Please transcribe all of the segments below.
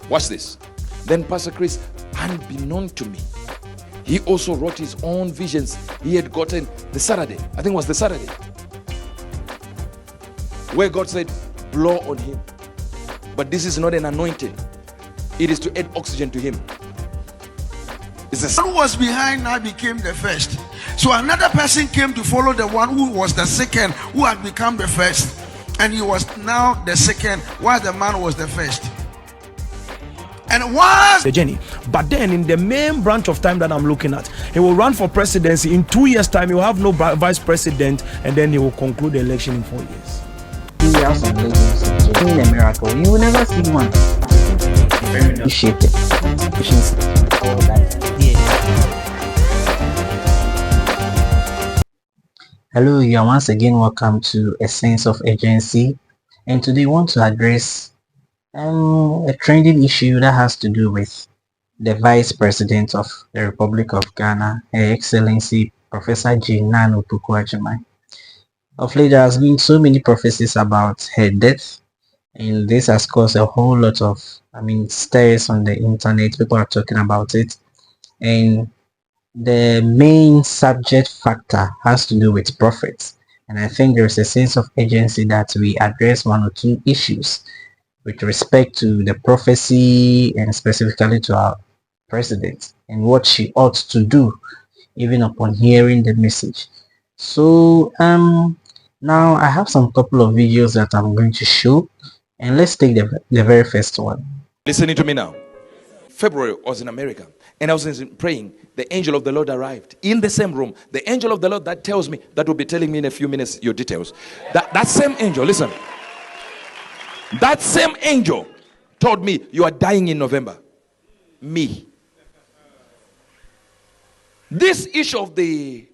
Watch this. Then Pastor Chris, unbeknown to me, he also wrote his own visions he had gotten the Saturday. I think it was the Saturday, where God said, blow on him. But this is not an anointing. It is to add oxygen to him. The one who was behind now became the first. So another person came to follow the one who was the second, who had become the first. And he was now the second, while the man was the first. And was the journey. But then in the main branch of time that I'm looking at, he will run for presidency. In 2 years' time, he will have no vice president, and then he will conclude the election in 4 years. You have some legends doing a miracle. You will never see one. Appreciate it. All that. Hello, you are once again welcome to A Sense of Urgency, and today I want to address a trending issue that has to do with the Vice President of the Republic of Ghana, Her Excellency Professor Jean Nano Pukwajimai. Of late, there has been so many prophecies about her death, and this has caused a whole lot of, stirs on the internet. People are talking about it, and the main subject factor has to do with prophets. And I think there is a sense of urgency that we address one or two issues with respect to the prophecy and specifically to our president and what she ought to do even upon hearing the message. So now I have some couple of videos that I'm going to show, and let's take the very first one. Listening to me now. February I was in America, and I was praying. The angel of the Lord arrived in the same room. The angel of the Lord that tells me, that will be telling me in a few minutes your details. That same angel, listen. That same angel told me, you are dying in November. Me. This issue of the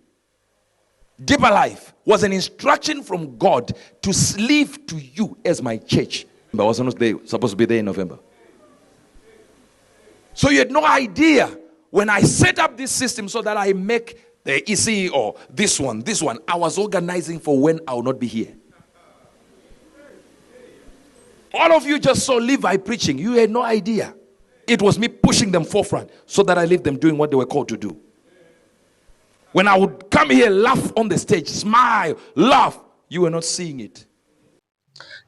deeper life was an instruction from God to sleep to you as my church. But I was supposed to be there in November. So you had no idea when I set up this system so that I make the EC or this one, I was organizing for when I will not be here. All of you just saw Levi preaching. You had no idea. It was me pushing them forefront so that I leave them doing what they were called to do. When I would come here, laugh on the stage, smile, laugh, you were not seeing it.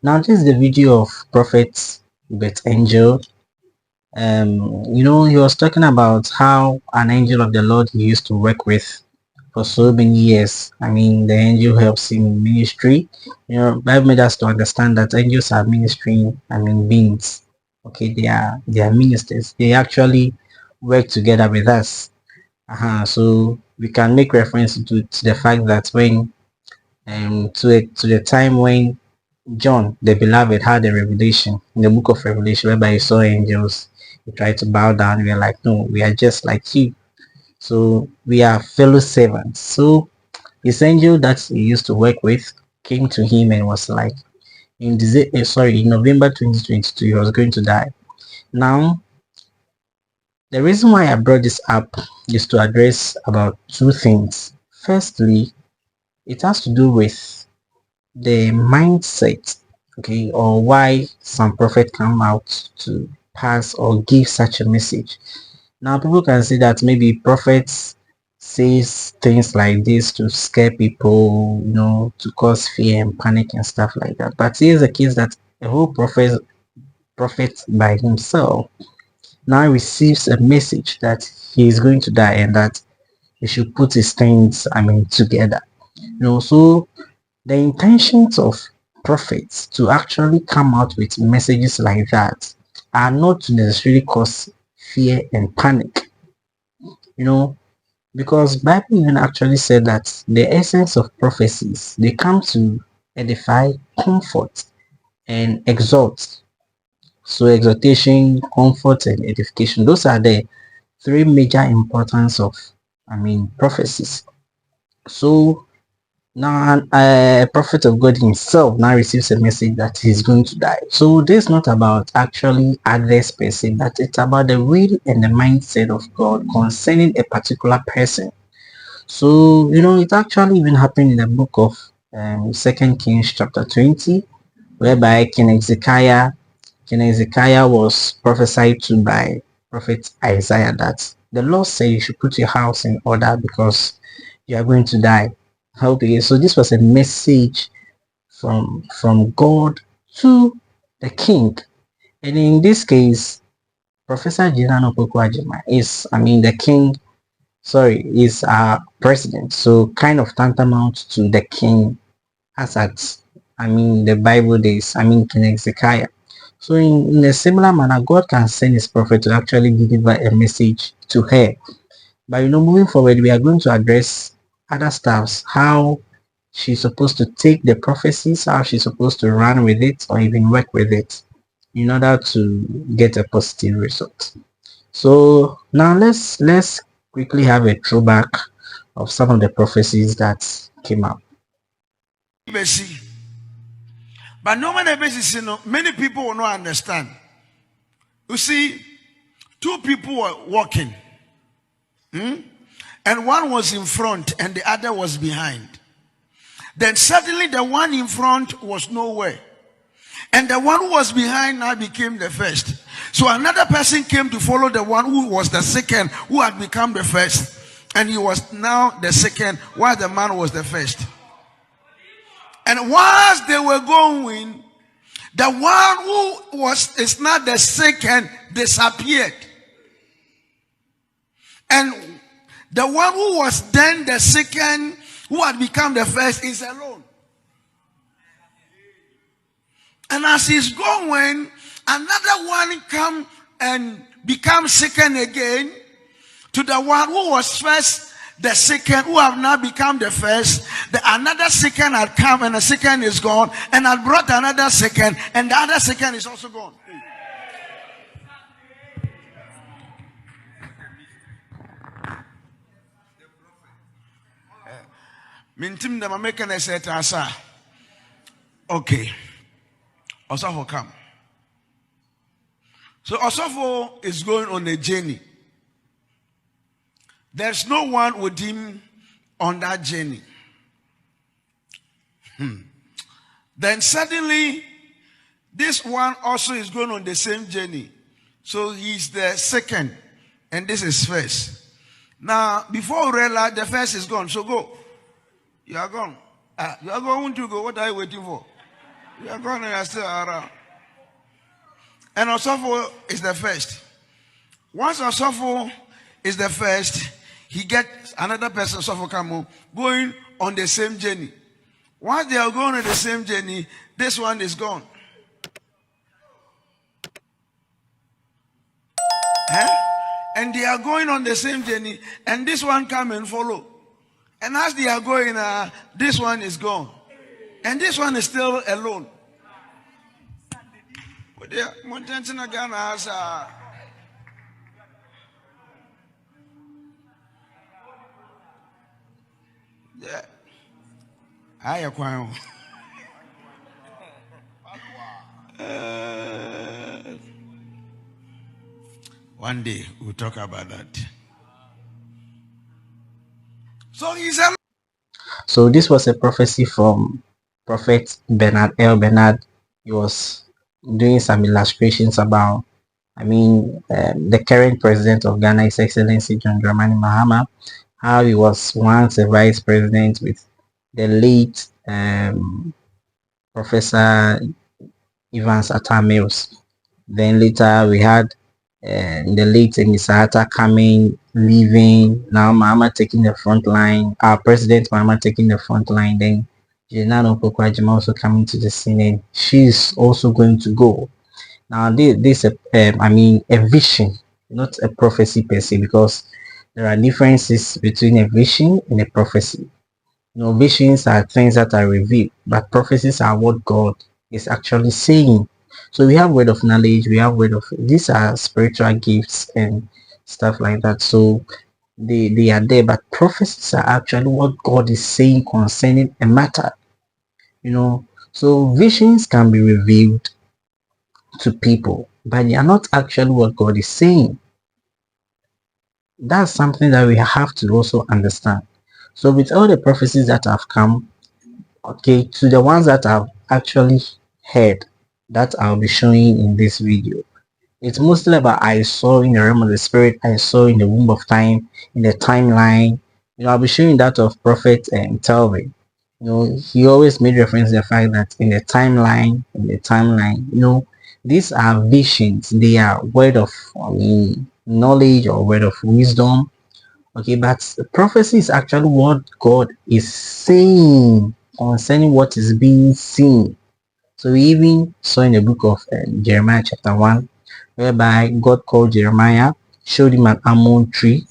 Now this is the video of Prophet Uebert Angel. He was talking about how an angel of the Lord he used to work with for so many years. The angel helps him in ministry. Bible made us to understand that angels are ministering, beings. Okay, they are ministers. They actually work together with us. So we can make reference to the fact that when to the time when John the beloved had a revelation in the book of Revelation whereby he saw angels, he tried to bow down. We are like, no, we are just like you. So we are fellow servants. So this angel that he used to work with came to him and was like, in November 2022, he was going to die. Now, the reason why I brought this up is to address about two things. Firstly, it has to do with the mindset, okay, or why some prophet come out to pass or give such a message. Now people can say that maybe prophets says things like this to scare people, to cause fear and panic and stuff like that. But here's the case that a whole prophet by himself now receives a message that he is going to die and that he should put his things together. So the intentions of prophets to actually come out with messages like that are not to necessarily cause fear and panic, because Bible even actually said that the essence of prophecies, they come to edify, comfort, and exhort. So exhortation, comfort, and edification, those are the three major importance of prophecies. So now a prophet of God himself now receives a message that he's going to die. So this is not about actually others per se, but it's about the will and the mindset of God concerning a particular person. So it actually even happened in the book of 2 Kings chapter 20, whereby King King Hezekiah was prophesied to by prophet Isaiah that the Lord said you should put your house in order because you are going to die. Okay, so this was a message from God to the king. And in this case, Professor Jinano Pokwajima is, the king, is our president. So kind of tantamount to the king as at, the Bible days, King Hezekiah. So in a similar manner, God can send his prophet to actually deliver a message to her. But moving forward, we are going to address other stuffs, how she's supposed to take the prophecies, how she's supposed to run with it or even work with it in order to get a positive result. So now let's quickly have a throwback of some of the prophecies that came up. But no matter basis, many people will not understand. You see, two people were walking, and one was in front and the other was behind. Then suddenly the one in front was nowhere, and the one who was behind now became the first. So another person came to follow the one who was the second, who had become the first, and he was now the second while the man was the first. And whilst they were going, the one who is not the second disappeared. And the one who was then the second, who had become the first, is alone. And as he's going, another one come and become second again to the one who was first. The second, who have now become the first, another second had come and the second is gone, and had brought another second, and the other second is also gone. Mintim the American said, okay, Osofo come. So Osofo is going on a journey. There's no one with him on that journey. Then suddenly, this one also is going on the same journey. So he's the second, and this is first. Now, before we realize, the first is gone. So go. You are gone. You are going to go. What are you waiting for? You are gone and you are still around. And Osofo is the first. Once Osofo is the first, he gets another person, Osofo going on the same journey. Once they are going on the same journey, this one is gone. And they are going on the same journey, and this one come and follow. And as they are going, this one is gone. And this one is still alone. Yeah. I acquire. One day we'll talk about that. So this was a prophecy from Prophet ElBernard. He was doing some illustrations about, the current president of Ghana, His Excellency John Dramani Mahama, how he was once a vice president with the late Professor Evans Atta-Mills. Then later we had the late Misata coming, leaving. Now Mahama taking the front line. Our president Mahama taking the front line. Then Jenano Pokwajima also coming to the scene, and she's also going to go. Now this a vision, not a prophecy per se, because there are differences between a vision and a prophecy. Visions are things that are revealed, but prophecies are what God is actually saying. So we have word of knowledge, we have word of, these are spiritual gifts and stuff like that. So they are there, but prophecies are actually what God is saying concerning a matter. So visions can be revealed to people, but they are not actually what God is saying. That's something that we have to also understand. So with all the prophecies that have come, okay, to the ones that have actually heard, that I'll be showing in this video. It's mostly about I saw in the realm of the spirit, I saw in the womb of time, in the timeline. I'll be showing that of Prophet Telvin. He always made reference to the fact that in the timeline, these are visions. They are word of knowledge or word of wisdom. Okay, but prophecy is actually what God is saying concerning what is being seen. So we even saw in the book of Jeremiah chapter 1, whereby God called Jeremiah, showed him an almond tree.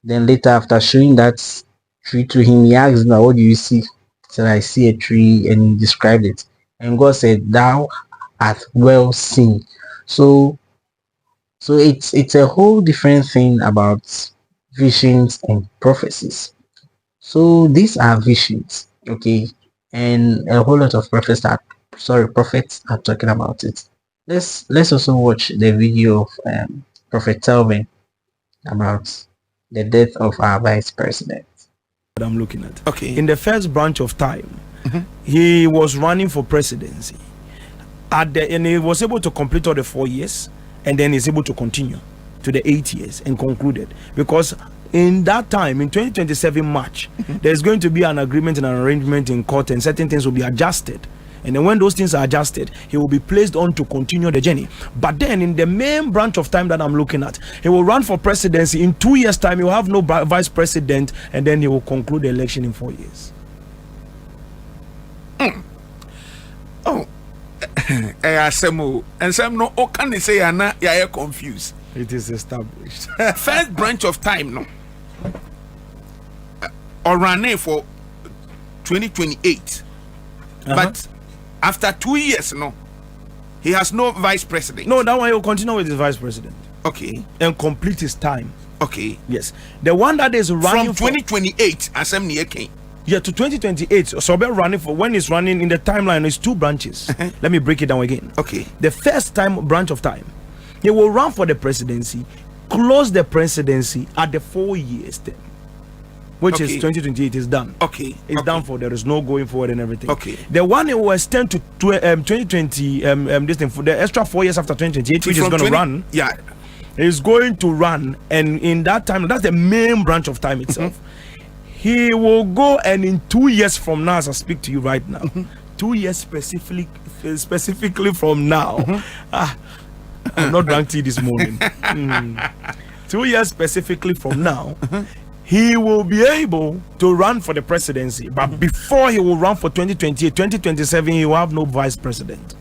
Then later, after showing that tree to him, he asked, "Now, what do you see?" He said, "I see a tree," and he described it. And God said, "Thou art well seen." So it's a whole different thing about visions and prophecies. So these are visions, okay, and a whole lot of prophets are talking about it. Let's also watch the video of Prophet Telvin about the death of our vice president. That I'm looking at. Okay. In the first branch of time, he was running for presidency. And he was able to complete all the 4 years, and then he's able to continue to the 8 years and concluded, because in that time, in 2027 March, there's going to be an agreement and an arrangement in court, and certain things will be adjusted. And then when those things are adjusted, he will be placed on to continue the journey. But then in the main branch of time that I'm looking at, he will run for presidency. In 2 years time, he will have no vice president, and then he will conclude the election in 4 years. Oh, and some no, can they say Anna? Yeah, confused. It is established. First branch of time, no, or running for 2028, but after 2 years, no, he has no vice president. No, that one he will continue with his vice president. Okay. And complete his time. Okay. Yes. The one that is running from 2028, as I'm near King. Yeah, to 2028. So be running for, when he's running in the timeline, is 2 branches. Let me break it down again. Okay. The first time branch of time, he will run for the presidency, close the presidency at the 4 years term, which is 2028 is done. Okay. It's done for. There is no going forward and everything. Okay. The one it will extend to 2020. This thing for the extra 4 years after 2028, which is going to run. Yeah. Is going to run, and in that time, that's the main branch of time itself. He will go, and in 2 years from now, as I speak to you right now, 2 years specifically from now, I'm not drunk tea this morning. 2 years specifically from now, he will be able to run for the presidency. But before he will run for 2028, 2027, he will have no vice president.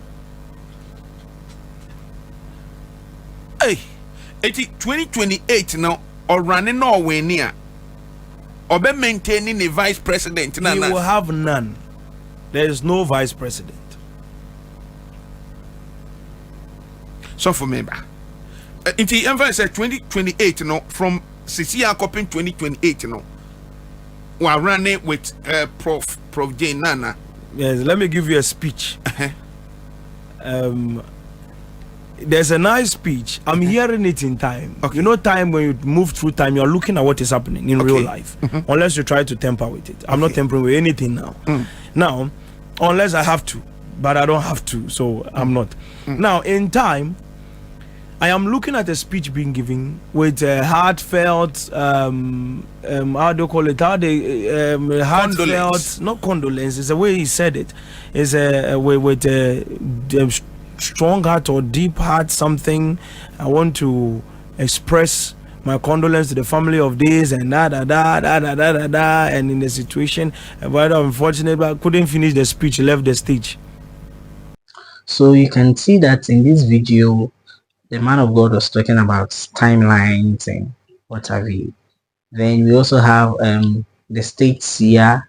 Hey, 2028 now, or running nowhere near, or be maintaining a vice president. He will have none. There is no vice president. So for me, it is 2028, no, from CCR copying 2028, no, we are running with Prof J Nana. Yes, let me give you a speech. There's a nice speech. I'm hearing it in time. Okay. You know, time when you move through time, you're looking at what is happening in real life. Unless you try to tamper with it. I'm not tampering with anything now. Now, unless I have to, but I don't have to, so I'm not. Now, in time, I am looking at a speech being given with heartfelt, how do you call it? Heartfelt, condolence. not condolence. It's the way he said it. It's a way with a strong heart or deep heart. Something I want to express my condolence to the family of this and and in the situation. But unfortunately, I couldn't finish the speech. Left the stage. So you can see that in this video, the man of God was talking about timelines and what have you. Then we also have the state seer,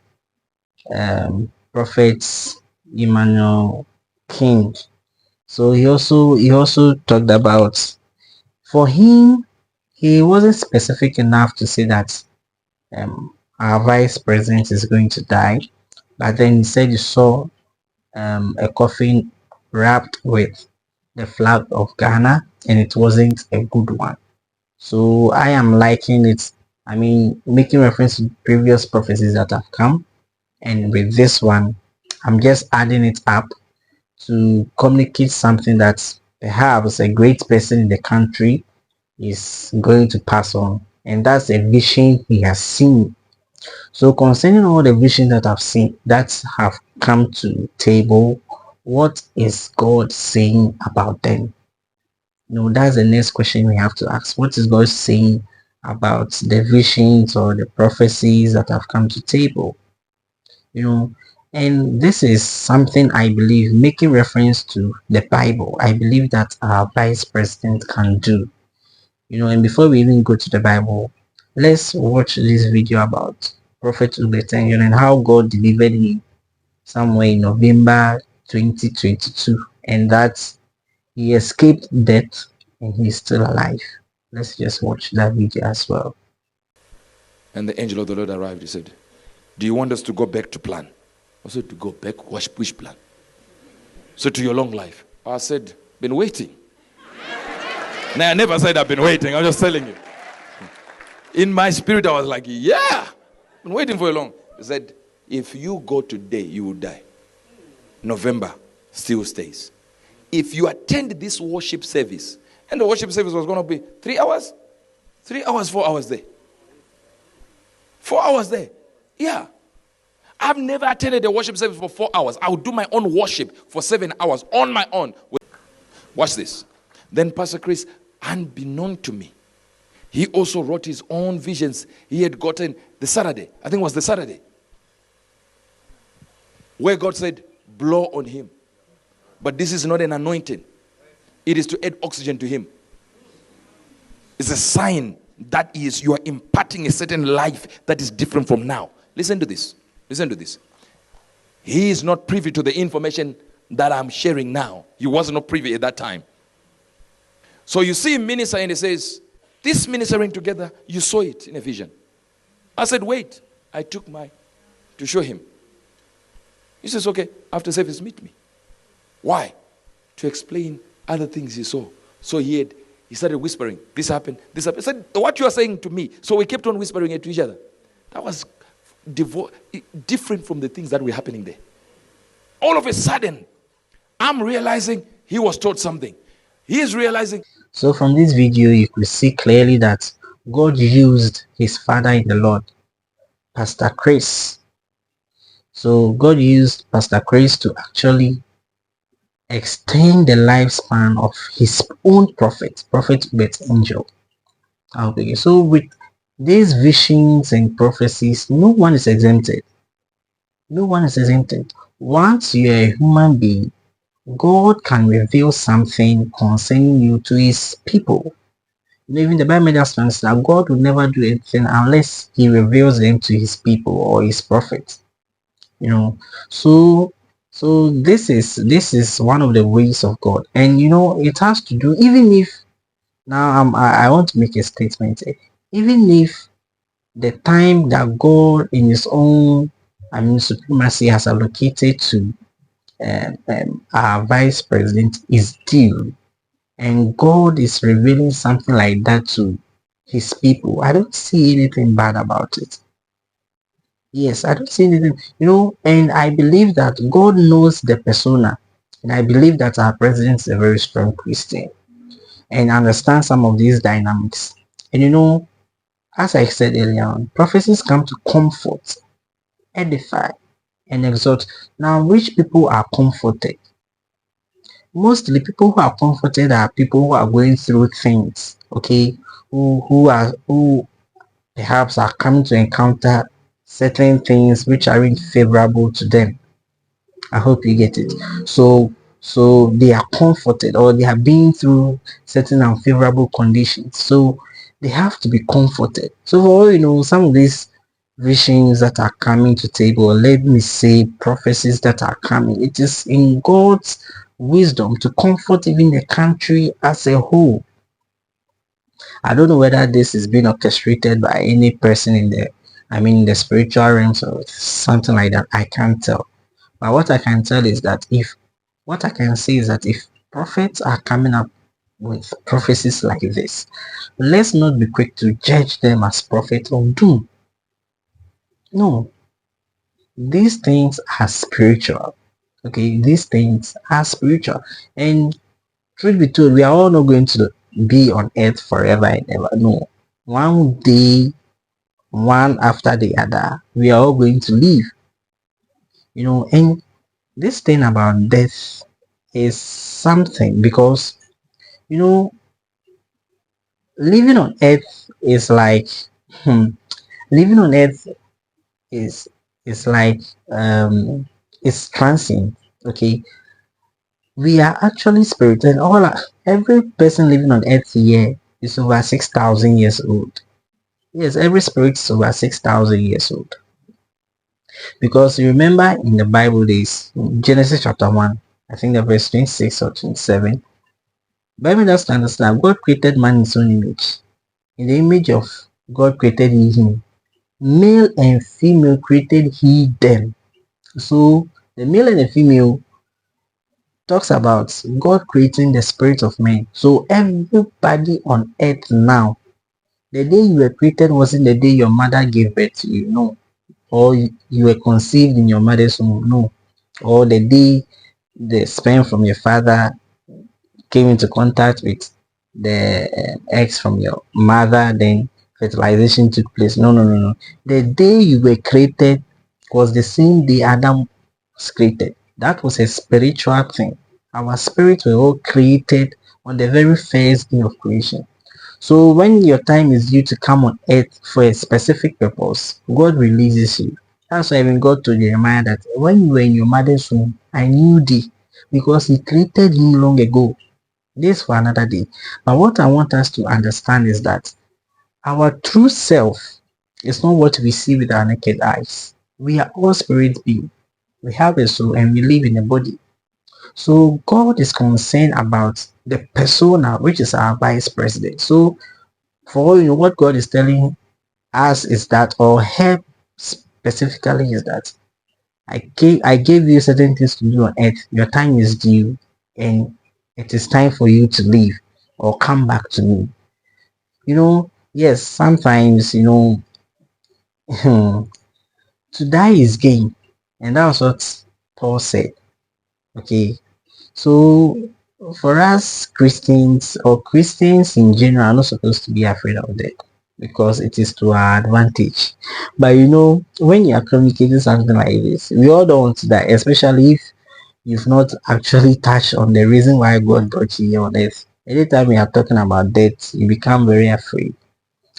prophets Emmanuel King. So he also talked about, for him, he wasn't specific enough to say that our vice president is going to die, but then he said he saw a coffin wrapped with the flag of Ghana, and it wasn't a good one. So I am liking it. I mean, making reference to previous prophecies that have come, and with this one, I'm just adding it up to communicate something that perhaps a great person in the country is going to pass on, and that's a vision he has seen. So concerning all the visions that I've seen that have come to table, what is God saying about them? That's the next question we have to ask. What is God saying about the visions or the prophecies that have come to table? And this is something I believe, making reference to the Bible, I believe that our vice president can do. And before we even go to the Bible, let's watch this video about Prophet Uebert and how God delivered him somewhere in November 2022, and that he escaped death and he's still alive. Let's just watch that video as well. And the angel of the Lord arrived. He said, do you want us to go back to plan? I said, to go back? Which plan? So to your long life. I said, been waiting. Now, I never said I've been waiting. I'm just telling you. In my spirit, I was like, yeah, been waiting for a long. He said, if you go today, you will die. November still stays. If you attend this worship service, and the worship service was going to be 3 hours, 3 hours, 4 hours there. 4 hours there. Yeah. I've never attended a worship service for 4 hours. I would do my own worship for 7 hours on my own. Watch this. Then Pastor Chris, unbeknown to me, he also wrote his own visions he had gotten the Saturday. I think it was the Saturday. Where God said, blow on him. But this is not an anointing. It is to add oxygen to him. It's a sign that is you are imparting a certain life that is different from now. Listen to this. Listen to this. He is not privy to the information that I'm sharing now. He was not privy at that time. So you see him minister and he says, this ministering together, you saw it in a vision. I said, wait. I took to show him. He says, okay, after service, meet me. Why? To explain other things he saw. So he started whispering, this happened, this happened. I said, what you are saying to me? So we kept on whispering it to each other. That was different from the things that were happening there. All of a sudden, I'm realizing he was taught something. He is realizing. So from this video, you could see clearly that God used his father in the Lord, Pastor Chris. So God used Pastor Chris to actually extend the lifespan of his own Prophet Uebert Angel. Okay, so with these visions and prophecies, no one is exempted. No one is exempted. Once you are a human being, God can reveal something concerning you to his people. Even the Bible says that God will never do anything unless he reveals them to his people or his prophets. So this is one of the ways of God, and it has to do, even if now I want to make a statement. Even if the time that God in his own supremacy has allocated to our vice president is due, and God is revealing something like that to his people, I don't see anything bad about it. Yes, I don't see anything, and I believe that God knows the persona, and I believe that our president is a very strong Christian and understands some of these dynamics. And as I said earlier on, prophecies come to comfort, edify, and exhort. Now, which people are comforted? Mostly people who are comforted are people who are going through things, okay, who perhaps are coming to encounter certain things which aren't favorable to them. I hope you get it. So they are comforted, or they have been through certain unfavorable conditions, so they have to be comforted. So for some of these visions that are coming to table, let me say prophecies that are coming, it is in God's wisdom to comfort even the country as a whole. I don't know whether this is being orchestrated by any person in the spiritual realms or something like that. I can't tell. But what I can tell is that if prophets are coming up with prophecies like this, let's not be quick to judge them as prophets of doom. No. These things are spiritual. Okay, these things are spiritual. And truth be told, we are all not going to be on earth forever and ever. No. One day, one after the other, we are all going to leave. And this thing about death is something, because you know living on earth is like living on earth is like it's transient. Okay, we are actually spirit, and every person living on earth here is over 6,000 years old. Yes, every spirit is over 6,000 years old, because you remember in the Bible days, Genesis chapter 1, I think the verse 26 or 27, Bible does understand God created man in his own image. In the image of God created he him. Male and female created he them. So the male and the female talks about God creating the spirit of man. So everybody on earth now, the day you were created wasn't the day your mother gave birth to you, no. Or you were conceived in your mother's womb, no. Or the day the sperm from your father came into contact with the eggs from your mother, then fertilization took place. No, no, no, no. The day you were created was the same day Adam was created. That was a spiritual thing. Our spirits were all created on the very first day of creation. So when your time is due to come on earth for a specific purpose, God releases you. That's why even God told Jeremiah that when you were in your mother's womb, I knew thee, because he created him long ago. This for another day. But what I want us to understand is that our true self is not what we see with our naked eyes. We are all spirit beings. We have a soul and we live in a body. So God is concerned about the persona, which is our vice president. So for all you know, what God is telling us is that, or her specifically is that, I gave you certain things to do on earth. Your time is due, and it is time for you to leave or come back to me. Yes, sometimes, to die is gain. And that was what Paul said. Okay. So for us Christians, or Christians in general, are not supposed to be afraid of death, because it is to our advantage. But when you are communicating something like this, we all don't want to die, especially if you've not actually touched on the reason why God brought you here on earth. Anytime you are talking about death, you become very afraid.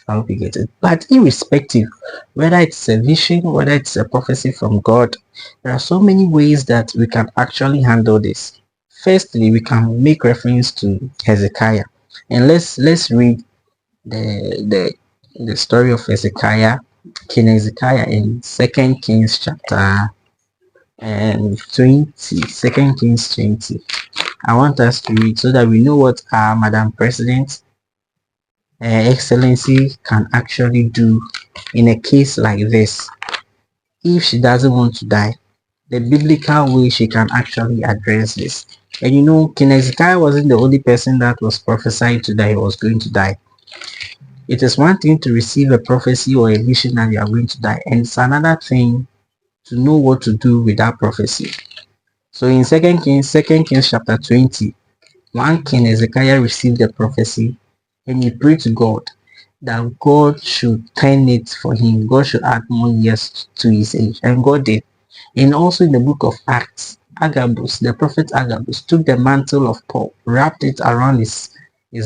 I hope you get it. But irrespective, whether it's a vision, whether it's a prophecy from God, there are so many ways that we can actually handle this. Firstly, we can make reference to Hezekiah, and let's read the story of Hezekiah, King Hezekiah, in 2 Kings chapter 20, 2 Kings 20. I want us to read so that we know what our Madam President Excellency can actually do in a case like this. If she doesn't want to die, the biblical way she can actually address this. And King Hezekiah wasn't the only person that was prophesied to that he was going to die. It is one thing to receive a prophecy or a vision that you are going to die, and it's another thing to know what to do with that prophecy. So in 2 Kings chapter 20, one King Hezekiah received the prophecy, and he prayed to God that God should turn it for him. God should add more years to his age, and God did. And also in the book of Acts, Agabus, the prophet Agabus, took the mantle of Paul, wrapped it around his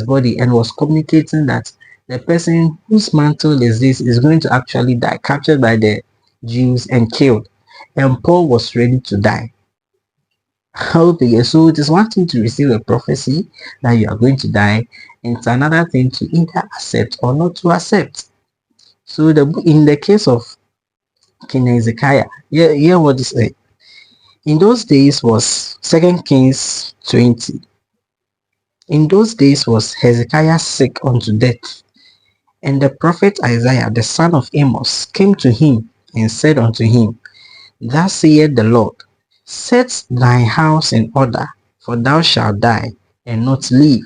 body, and was communicating that the person whose mantle is this is going to actually die, captured by the Jews and killed. And Paul was ready to die. So it is one thing to receive a prophecy that you are going to die, and it's another thing to either accept or not to accept. So in the case of King Hezekiah, hear what is said. In those days was 2 Kings 20. In those days was Hezekiah sick unto death, and the prophet Isaiah the son of Amos came to him and said unto him, Thus saith the Lord, set thy house in order, for thou shalt die and not live.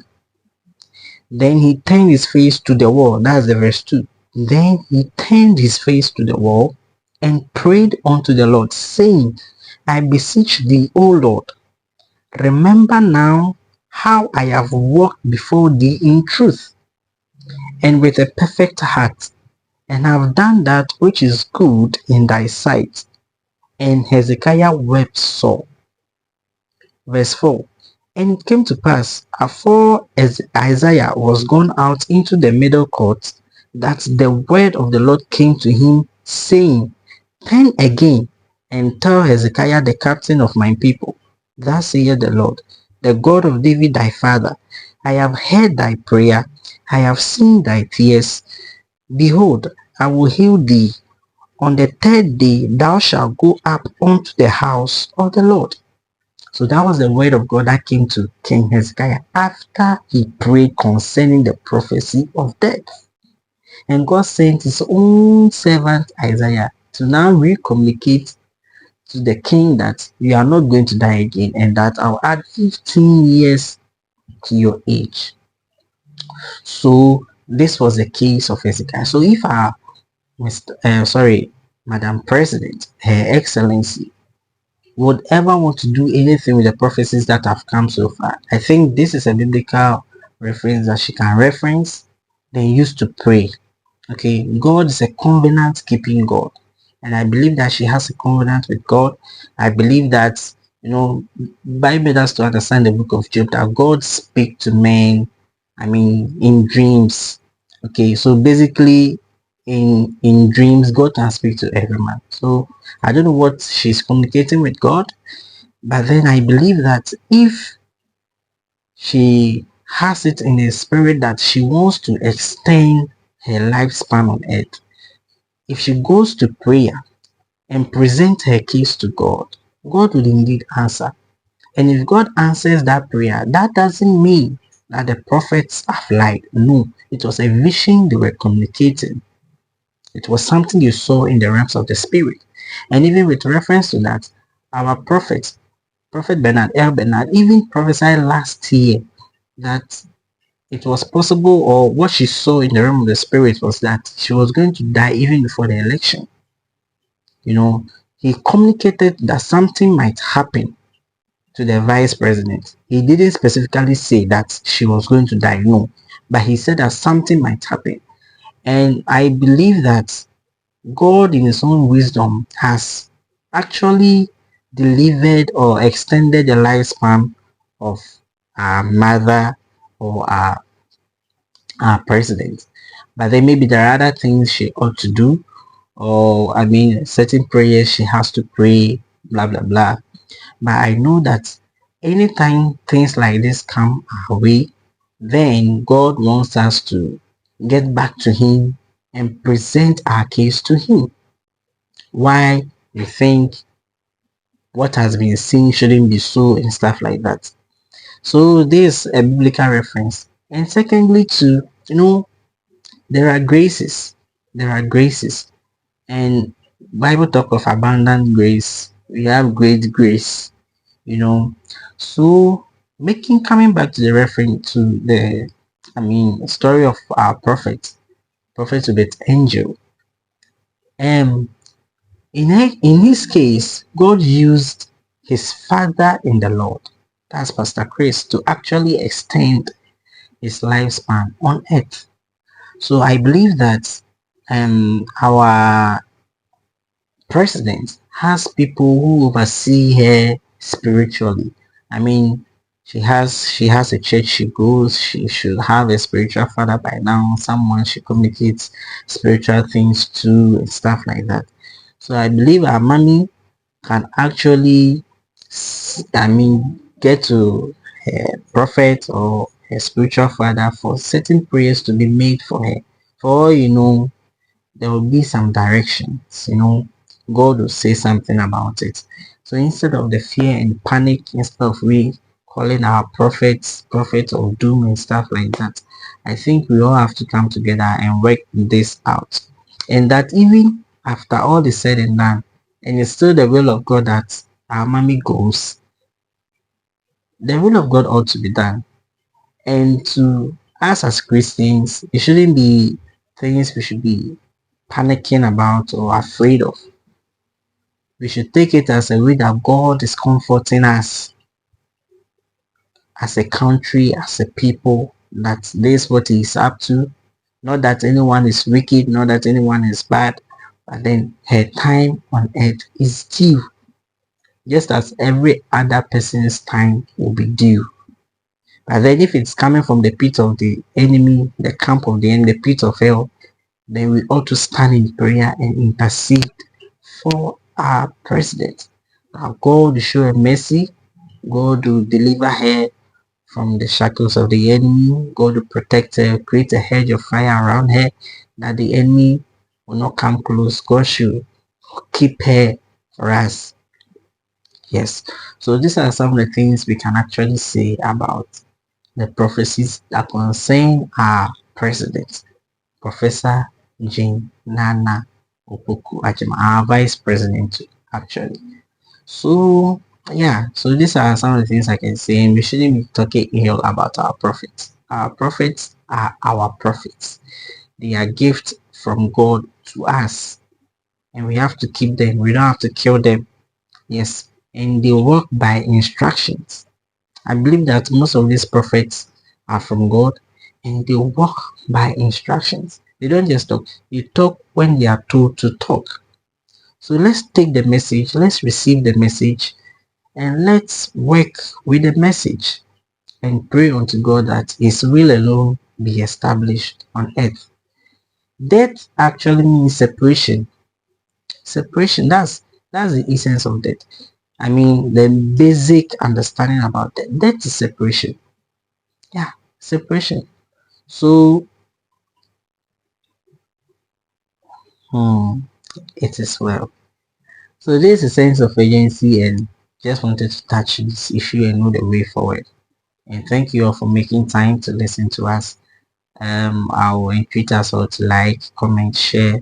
Then he turned his face to the wall. That's the verse 2. Then he turned his face to the wall and prayed unto the Lord, saying, I beseech thee, O Lord, remember now how I have walked before thee in truth and with a perfect heart, and have done that which is good in thy sight. And Hezekiah wept sore. Verse 4. And it came to pass, afore as Isaiah was gone out into the middle court, that the word of the Lord came to him, saying, Turn again, and tell Hezekiah the captain of my people, Thus saith the Lord, the God of David thy father, I have heard thy prayer, I have seen thy tears. Behold, I will heal thee. On the third day thou shalt go up unto the house of the Lord. So that was the word of God that came to King Hezekiah after he prayed concerning the prophecy of death. And God sent his own servant Isaiah to now recommunicate to the king that you are not going to die again, and that I'll add 15 years to your age. So this was the case of Hezekiah. So if our Madam President, Her Excellency, would ever want to do anything with the prophecies that have come so far, I think this is a biblical reference that she can reference, then use to pray. Okay, God is a covenant keeping God, and I believe that she has a covenant with God. I believe that, Bible has to understand the book of Job, that God speaks to men, in dreams. Okay, so basically in dreams God can speak to every man. So I don't know what she's communicating with God, but then I believe that if she has it in her spirit that she wants to extend her lifespan on earth, if she goes to prayer and present her case to God, God will indeed answer. And if God answers that prayer, that doesn't mean that the prophets have lied. No, it was a vision they were communicating. It was something you saw in the realms of the spirit. And even with reference to that, our prophet Bernard, ElBernard, even prophesied last year that it was possible, or what she saw in the realm of the spirit was that she was going to die even before the election. He communicated that something might happen to the vice president. He didn't specifically say that she was going to die, no, but he said that something might happen. And I believe that God in his own wisdom has actually delivered or extended the lifespan of our mother or our president. But then maybe there are other things she ought to do, or certain prayers she has to pray, blah blah blah. But I know that anytime things like this come our way, then God wants us to get back to him and present our case to him. Why we think what has been seen shouldn't be so and stuff like that. So this is a biblical reference. And secondly, too, there are graces. There are graces. And Bible talk of abundant grace. We have great grace. So coming back to the reference to the story of our prophet Uebert angel. In his case, God used his father in the Lord, that's Pastor Chris, to actually extend his lifespan on earth. So I believe that our president has people who oversee her spiritually. She has a church she goes. She should have a spiritual father by now, someone she communicates spiritual things to and stuff like that. So I believe our mommy can actually get to her prophet or her spiritual father for certain prayers to be made for her. For there will be some directions, God will say something about it. So instead of the fear and panic, instead of we calling our prophets of doom and stuff like that, I think we all have to come together and work this out. And that even after all is said and done, and it's still the will of God that our mommy goes, the will of God ought to be done. And to us as Christians, it shouldn't be things we should be panicking about or afraid of. we should take it as a way that God is comforting us as a country, as a people, that this is what He is up to. Not that anyone is wicked, not that anyone is bad, but then her time on earth is due, just as every other person's time will be due. But then if it's coming from the pit of the enemy, the camp of the enemy, the pit of hell, then we ought to stand in prayer and intercede for our president. Now God will show her mercy. God will deliver her from the shackles of the enemy. God will protect her, create a hedge of fire around her, that the enemy will not come close. God should keep her for us. Yes. So these are some of the things we can actually say about the prophecies that concern our president, Professor Jane Nana Opoku Ajima, our vice president too, actually. So yeah, so these are some of the things I can say. We shouldn't be talking ill about our prophets. Our prophets are our prophets. They are gifts from God to us, and we have to keep them. We don't have to kill them. Yes, and they work by instructions. I believe that most of these prophets are from God, and they work by instructions. They don't just talk. They talk when they are told to talk. So let's take the message, let's receive the message, and let's work with the message and pray unto God that His will alone be established on earth. Death actually means separation. Separation, that's the essence of death. I mean, the basic understanding about death. Death is separation. Yeah, separation. So it is well. So this is a sense of urgency, and just wanted to touch this issue and know the way forward. And thank you all for making time to listen to us. I will entreat us all to like, comment, share.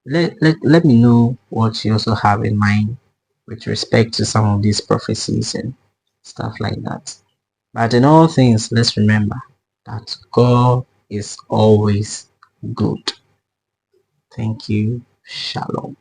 Let me know what you also have in mind with respect to some of these prophecies and stuff like that. But in all things, let's remember that God is always good. Thank you. Shalom.